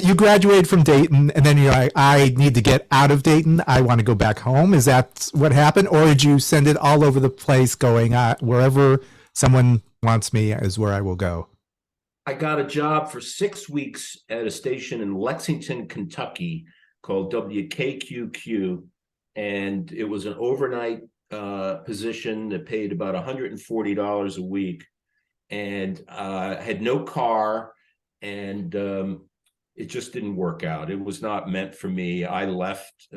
you graduated from Dayton, and then you're like, I need to get out of Dayton. I want to go back home. Is that what happened, or did you send it all over the place, going wherever someone wants me is where I will go? I got a job for 6 weeks at a station in Lexington, Kentucky called WKQQ. And it was an overnight position that paid about $140 a week. And had no car, and it just didn't work out. It was not meant for me. I left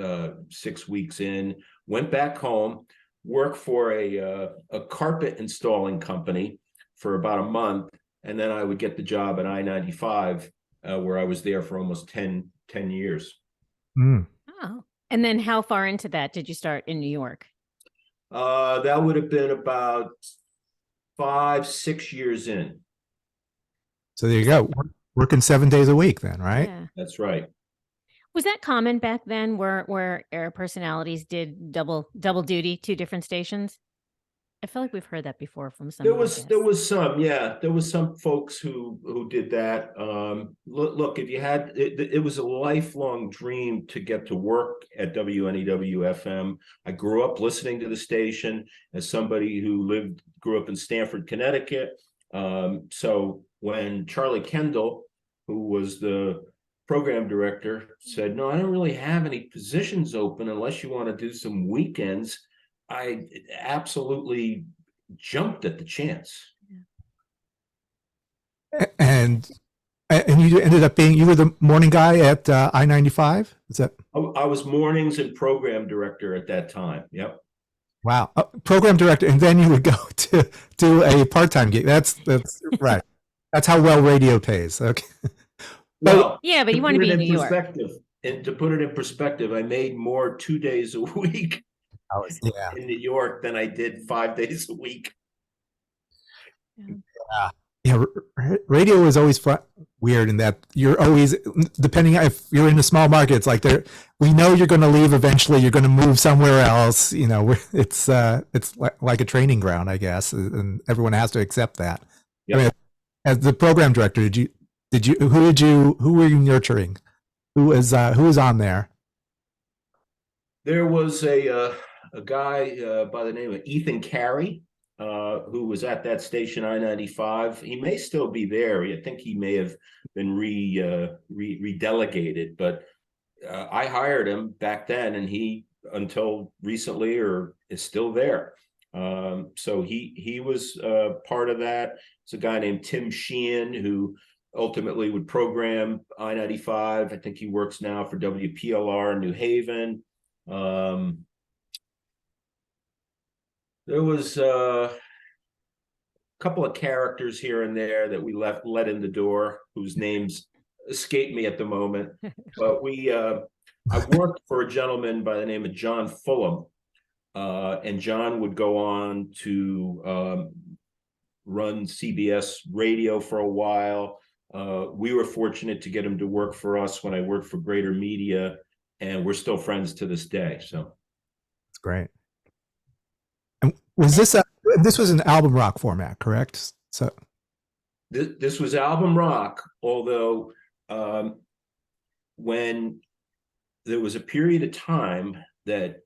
6 weeks in, went back home, worked for a carpet installing company for about a month. And then I would get the job at I-95, where I was there for almost 10 years. Mm. Oh, and then how far into that did you start in New York? That would have been about 5-6 years in. So there you go. Working 7 days a week then, right? Yeah. That's right. Was that common back then, where air personalities did double duty, 2 different stations? I feel like we've heard that before from some. There was some, yeah. There was some folks who did that. Look, if you had it was a lifelong dream to get to work at WNEW FM. I grew up listening to the station as somebody who grew up in Stamford, Connecticut. So when Charlie Kendall, who was the program director, said, "No, I don't really have any positions open unless you want to do some weekends," I absolutely jumped at the chance. And you ended up you were the morning guy at I-95? Is that? I was mornings and program director at that time. Yep. Wow. Program director, and then you would go to do a part-time gig. That's right. That's how well radio pays. Okay. Well, yeah, but you want to be in New York. And to put it in perspective, I made more 2 days a week in New York than I did 5 days a week. Yeah. Radio is always weird in that you're always, depending if you're in a small market, it's like we know you're going to leave eventually. You're going to move somewhere else. You know, it's like a training ground, I guess, and everyone has to accept that. Yep. I mean, as the program director, who were you nurturing? Who was on there? There was a guy by the name of Ethan Carey, who was at that station, I-95. He may still be there. I think he may have been redelegated, but I hired him back then, and he, until recently, is still there. So he was part of that. It's a guy named Tim Sheehan who ultimately would program I-95. I think he works now for WPLR in New Haven. There was a couple of characters here and there that we let in the door, whose names escape me at the moment. But I worked for a gentleman by the name of John Fulham, and John would go on to run CBS radio for a while. We were fortunate to get him to work for us when I worked for Greater Media, and we're still friends to this day. So that's great. And this was an album rock format, correct? So this was album rock, although when there was a period of time that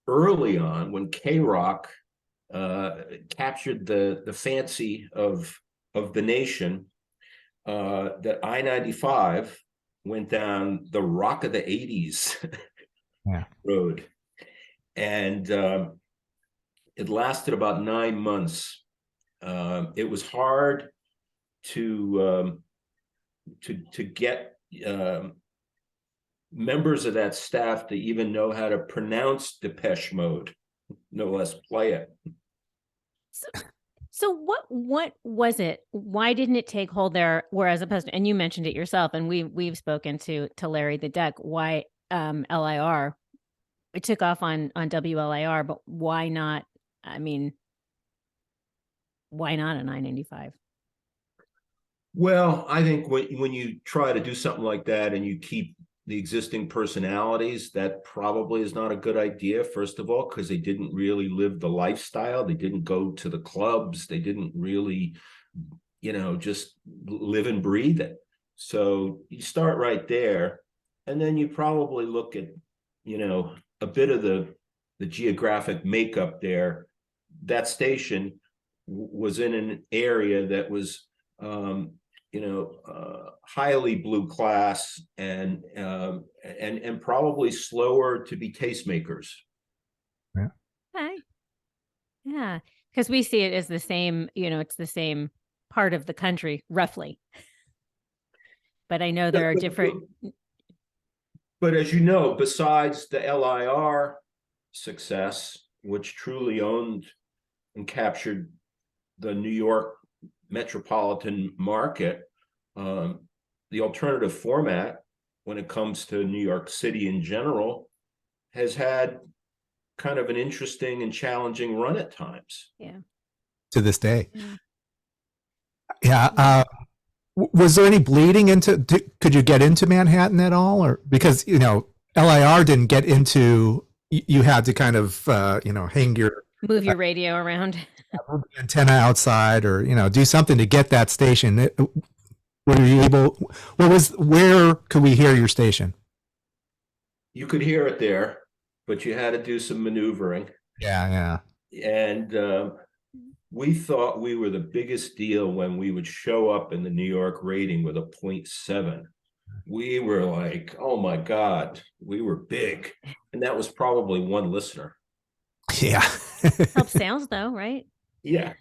early on, when K-Rock captured the fancy of the nation, that I-95 went down the rock of the 80s road. And it lasted about 9 months. It was hard to get members of that staff to even know how to pronounce Depeche Mode, no less play it. So what was it? Why didn't it take hold there? Whereas opposed to, and you mentioned it yourself, and we've spoken to Larry the Duck, why LIR, it took off on WLIR, but why not? I mean, why not a 995? Well, I think when you try to do something like that and you keep the existing personalities, that probably is not a good idea, first of all, because they didn't really live the lifestyle. They didn't go to the clubs. They didn't really, just live and breathe it. So you start right there, and then you probably look at, you know, a bit of the geographic makeup there. That station was in an area that was, highly blue class and probably slower to be tastemakers. Okay. Yeah, because we see it as the same, it's the same part of the country, roughly. But I know there are different. But as you know, besides the LIR success, which truly owned and captured the New York metropolitan market, the alternative format, when it comes to New York City in general, has had kind of an interesting and challenging run at times. Yeah. To this day. Yeah. Yeah. Was there any bleeding into, could you get into Manhattan at all? Or because, LIR didn't get into, you had to kind of, hang your Move your radio around. antenna outside or, do something to get that station. Were you able, where could we hear your station? You could hear it there, but you had to do some maneuvering. Yeah. And we thought we were the biggest deal when we would show up in the New York rating with a 0.7. We were like, oh my God, we were big. And that was probably one listener. Yeah. Helps sales though, right? Yeah.